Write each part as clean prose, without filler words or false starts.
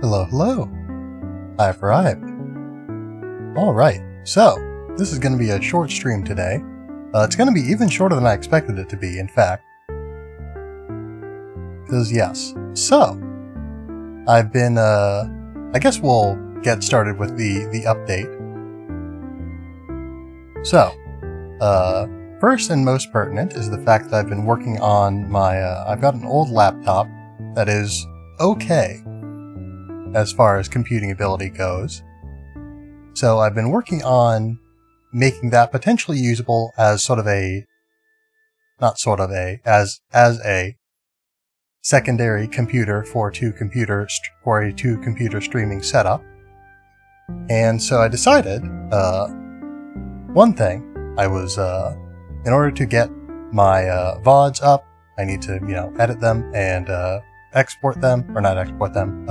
Hello, hello. I've arrived. Alright, so this is going to be a short stream today. It's going to be even shorter than I expected it to be, in fact. Because, yes. So, I've been, I guess we'll get started with the update. So, first and most pertinent is the fact that I've been working on my, I've got an old laptop that is okay as far as computing ability goes. So I've been working on making that potentially usable as sort of a, not sort of a, as a secondary computer for a two computer streaming setup. And so I decided, one thing, I was, in order to get my VODs up, I need to, edit them and export them, or not export them,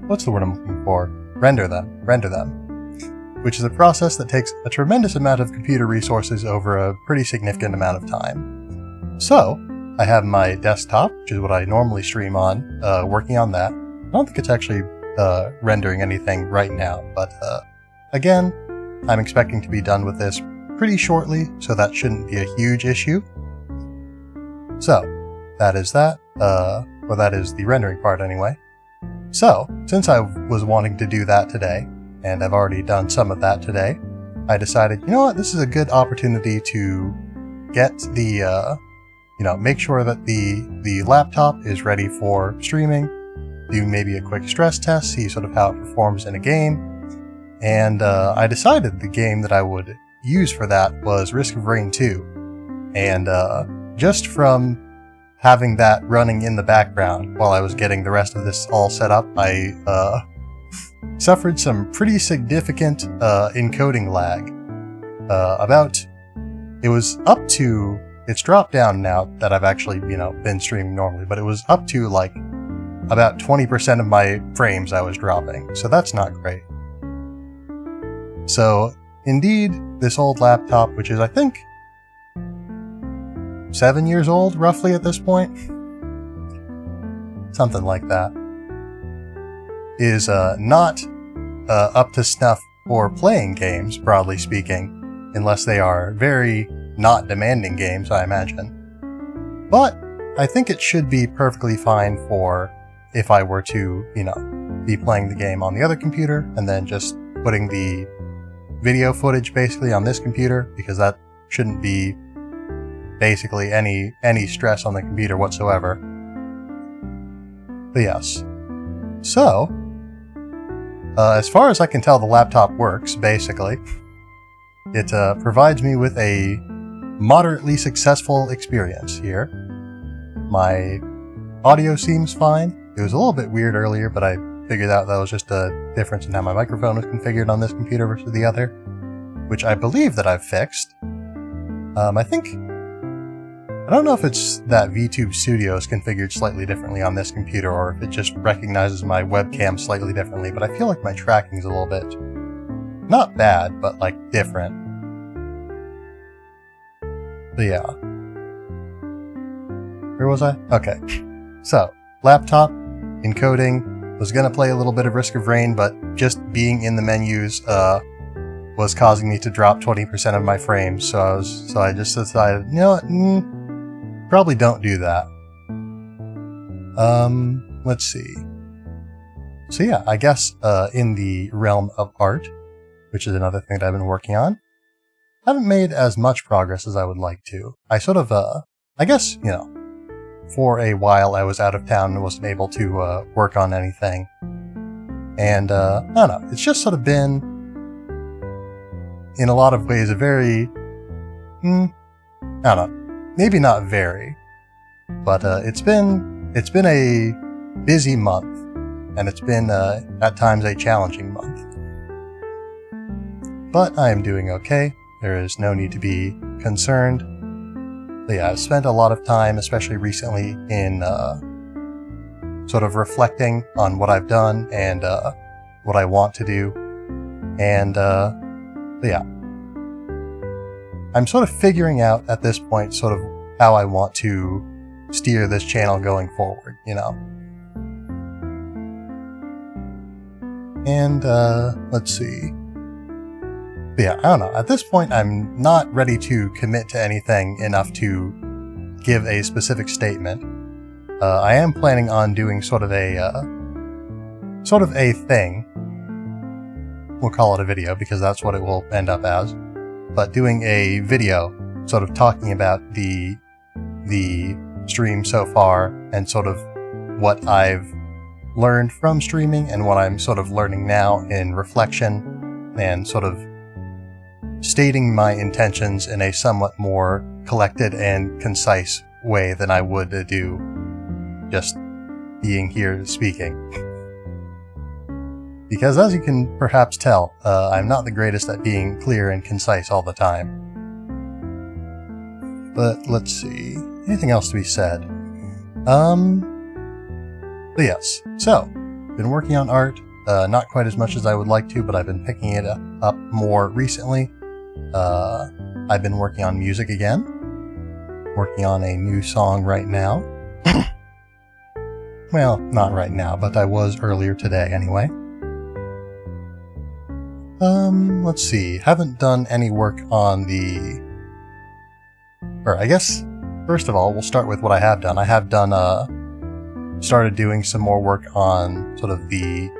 what's the word I'm looking for? Render them, which is a process that takes a tremendous amount of computer resources over a pretty significant amount of time. So, I have my desktop, which is what I normally stream on, working on that. I don't think it's actually rendering anything right now, but again, I'm expecting to be done with this pretty shortly, so that shouldn't be a huge issue. So, that is that, or that is the rendering part anyway. So, since I was wanting to do that today, and I've already done some of that today, I decided, you know what, this is a good opportunity to get the, make sure that the laptop is ready for streaming, do maybe a quick stress test, see sort of how it performs in a game, and I decided the game that I would use for that was Risk of Rain 2, and just from having that running in the background while I was getting the rest of this all set up, I suffered some pretty significant encoding lag. It's dropped down now that I've actually, been streaming normally, but it was up to like about 20% of my frames I was dropping, so that's not great. So, indeed, this old laptop, which is, I think, 7 years old, roughly, at this point? Something like that. Is not up to snuff for playing games, broadly speaking, unless they are very not demanding games, I imagine. But I think it should be perfectly fine for if I were to, be playing the game on the other computer, and then just putting the video footage basically on this computer, because that shouldn't be basically any stress on the computer whatsoever. But yes. So, as far as I can tell, the laptop works, basically. It provides me with a moderately successful experience here. My audio seems fine. It was a little bit weird earlier, but I figured out that was just a difference in how my microphone was configured on this computer versus the other, which I believe that I've fixed. I don't know if it's that VTube Studio is configured slightly differently on this computer, or if it just recognizes my webcam slightly differently, but I feel like my tracking's a little bit, not bad, but like different. But yeah. Where was I? Okay. So, laptop, encoding, was gonna play a little bit of Risk of Rain, but just being in the menus, was causing me to drop 20% of my frames, so I just decided, you know what, probably don't do that. Let's see. So yeah, I guess, in the realm of art, which is another thing that I've been working on, I haven't made as much progress as I would like to. I sort of, I guess, for a while I was out of town and wasn't able to, work on anything. And, I don't know, it's just sort of been, in a lot of ways, a very, I don't know, maybe not very, but it's been a busy month, and it's been at times a challenging month. But I am doing okay. There is no need to be concerned. But yeah, I've spent a lot of time, especially recently, in sort of reflecting on what I've done and what I want to do, and yeah. I'm sort of figuring out at this point sort of how I want to steer this channel going forward, And, let's see. But yeah, I don't know. At this point, I'm not ready to commit to anything enough to give a specific statement. I am planning on doing sort of a thing. We'll call it a video because that's what it will end up as. But doing a video, sort of talking about the stream so far and sort of what I've learned from streaming and what I'm sort of learning now in reflection, and sort of stating my intentions in a somewhat more collected and concise way than I would do just being here speaking. Because as you can perhaps tell, I'm not the greatest at being clear and concise all the time. But let's see, anything else to be said? But yes, so, been working on art, not quite as much as I would like to, but I've been picking it up more recently. I've been working on music again, working on a new song right now. Well, not right now, but I was earlier today anyway. Let's see, haven't done any work on I guess, first of all, we'll start with what I have done. I have started doing some more work on sort of the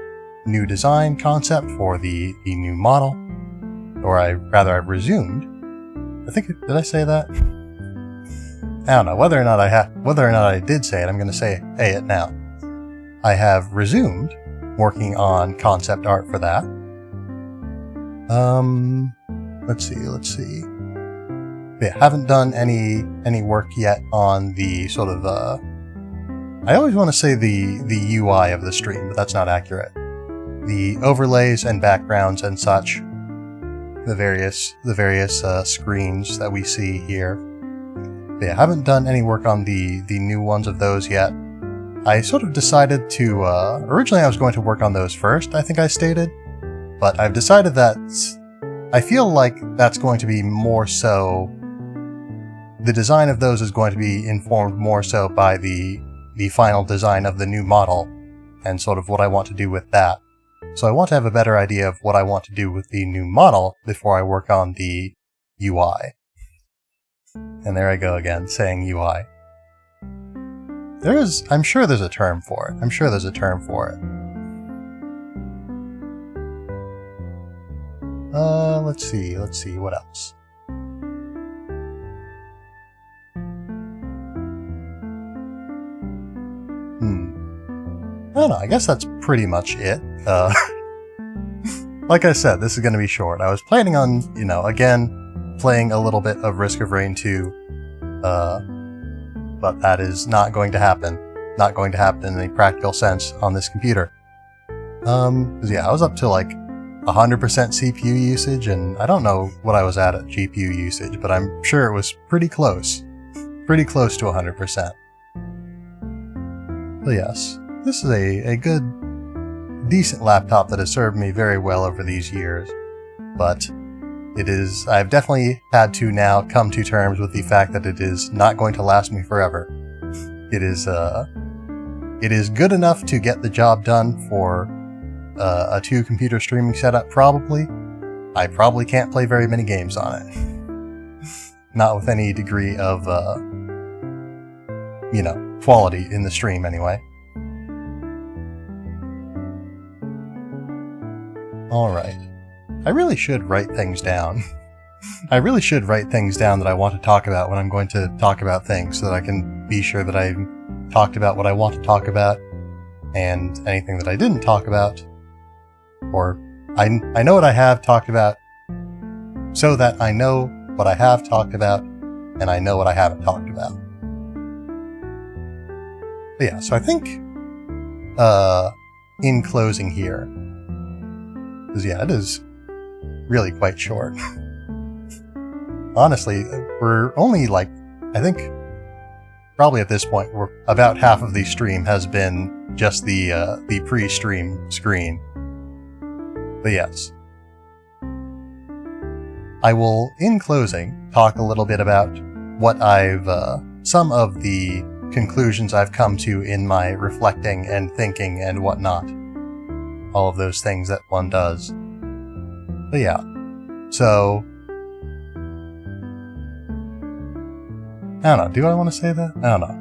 new design concept for the new model. Or I've resumed. I think, did I say that? I don't know, whether or not I did say it, I'm gonna say it now. I have resumed working on concept art for that. Let's see. Yeah, haven't done any work yet on the sort of, I always want to say the UI of the stream, but that's not accurate. The overlays and backgrounds and such, the various screens that we see here. But yeah, haven't done any work on the new ones of those yet. I sort of decided to, originally I was going to work on those first, I think I stated, but I've decided that I feel like that's going to be more so, the design of those is going to be informed more so by the final design of the new model, and sort of what I want to do with that. So I want to have a better idea of what I want to do with the new model before I work on the UI. And there I go again, saying UI. I'm sure there's a term for it. Let's see, what else? I don't know, I guess that's pretty much it. Like I said, this is going to be short. I was planning on, again, playing a little bit of Risk of Rain 2, but that is not going to happen. Not going to happen in any practical sense on this computer. 'Cause yeah, I was up to like 100% CPU usage, and I don't know what I was at GPU usage, but I'm sure it was pretty close. Pretty close to 100%. But yes, this is a good, decent laptop that has served me very well over these years, but I've definitely had to now come to terms with the fact that it is not going to last me forever. It is good enough to get the job done for a 2-computer streaming setup, probably. I probably can't play very many games on it. Not with any degree of, quality in the stream anyway. Alright. I really should write things down. I really should write things down that I want to talk about when I'm going to talk about things, so that I can be sure that I've talked about what I want to talk about, and anything that I didn't talk about, or I know what I have talked about, so that I know what I have talked about, and I know what I haven't talked about. But yeah, so I think, in closing here, because yeah, it is really quite short. Honestly, we're only like, I think, probably at this point, we're about half of the stream has been just the pre-stream screen. But yes. I will, in closing, talk a little bit about what some of the conclusions I've come to in my reflecting and thinking and whatnot. all of those things that one does. But yeah, so I don't know. Do I want to say that? I don't know.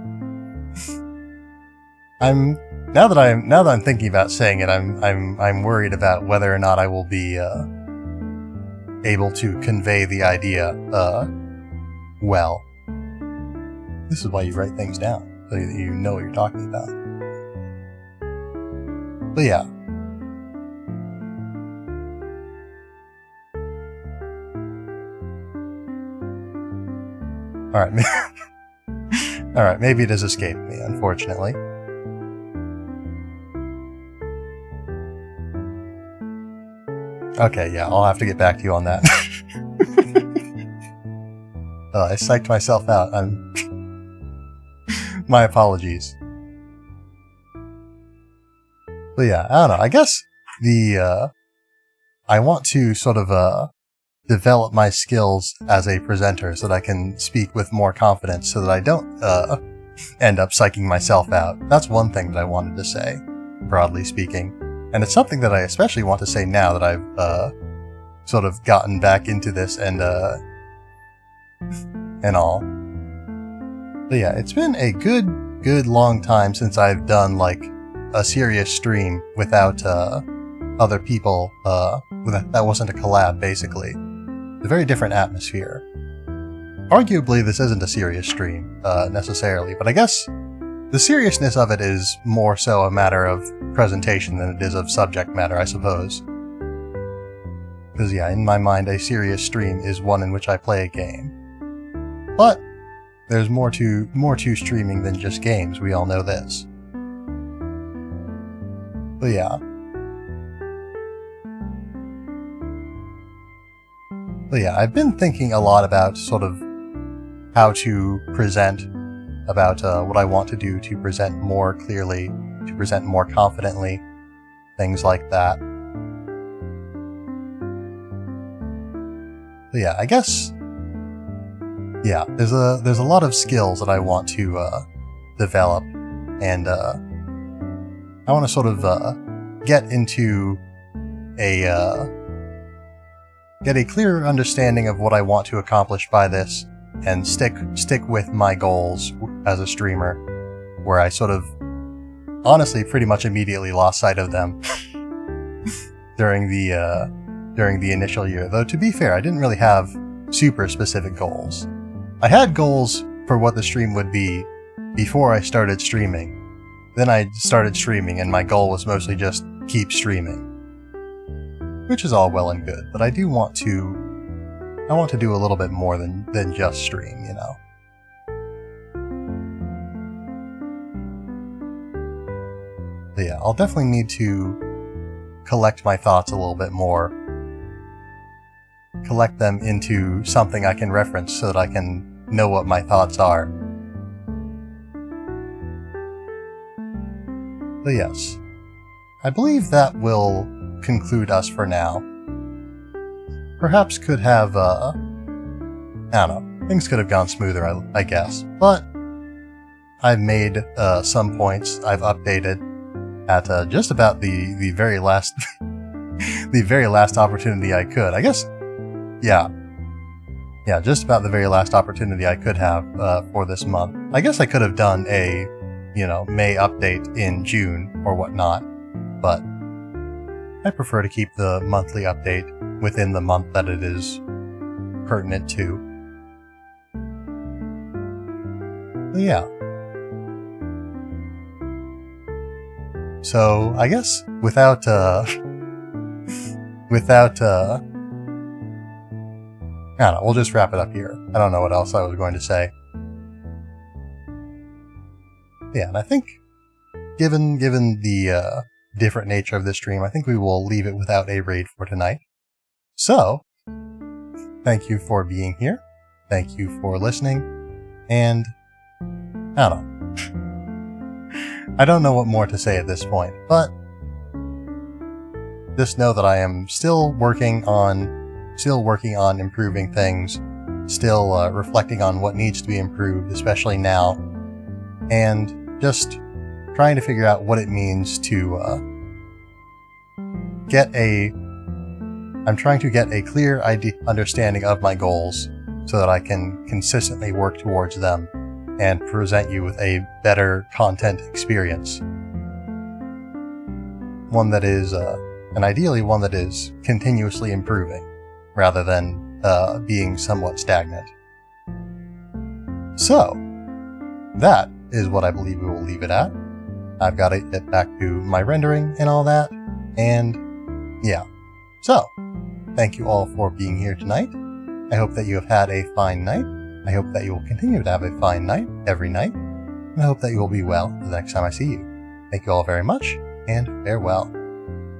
Now that I'm thinking about saying it, I'm worried about whether or not I will be able to convey the idea well. This is why you write things down, so that you know what you're talking about. But yeah. Alright, maybe it has escaped me, unfortunately. Okay, yeah, I'll have to get back to you on that. I psyched myself out. My apologies. But yeah, I don't know. I guess I want to sort of develop my skills as a presenter so that I can speak with more confidence so that I don't end up psyching myself out. That's one thing that I wanted to say, broadly speaking. And it's something that I especially want to say now that I've sort of gotten back into this and all. But yeah, it's been a good long time since I've done like a serious stream without other people. That wasn't a collab, basically. It's a very different atmosphere. Arguably, this isn't a serious stream necessarily, but I guess the seriousness of it is more so a matter of presentation than it is of subject matter, I suppose. Because yeah, in my mind, a serious stream is one in which I play a game. But there's more to streaming than just games, we all know this. But yeah. I've been thinking a lot about sort of how to present, about what I want to do to present more clearly, to present more confidently, things like that. But yeah, I guess, yeah, there's a lot of skills that I want to develop, and I want to sort of get into get a clearer understanding of what I want to accomplish by this, and stick with my goals as a streamer, where I sort of honestly pretty much immediately lost sight of them during the initial year. Though to be fair, I didn't really have super specific goals. I had goals for what the stream would be before I started streaming. Then I started streaming and my goal was mostly just keep streaming. Which is all well and good, but I want to do a little bit more than just stream, you know. But yeah, I'll definitely need to collect my thoughts a little bit more. Collect them into something I can reference so that I can know what my thoughts are. But yes, I believe that will conclude us for now. Perhaps could have, I don't know, things could have gone smoother, I guess. But I've made some points. I've updated at just about the very last the very last opportunity I could. I guess, yeah, just about the very last opportunity I could have for this month. I guess I could have done a, May update in June or whatnot, but I prefer to keep the monthly update within the month that it is pertinent to. But yeah. So, I guess without I don't know, we'll just wrap it up here. I don't know what else I was going to say. Yeah, and I think given the different nature of this stream, I think we will leave it without a raid for tonight. So, thank you for being here. Thank you for listening. And I don't know. I don't know what more to say at this point, but just know that I am still working on improving things, still reflecting on what needs to be improved, especially now, and just trying to figure out what it means to trying to get a clear understanding of my goals so that I can consistently work towards them and present you with a better content experience. One that is, and ideally one that is continuously improving, rather than being somewhat stagnant. So, that is what I believe we will leave it at. I've got to get back to my rendering and all that, and yeah. So, thank you all for being here tonight. I hope that you have had a fine night. I hope that you will continue to have a fine night every night, and I hope that you will be well the next time I see you. Thank you all very much, and farewell.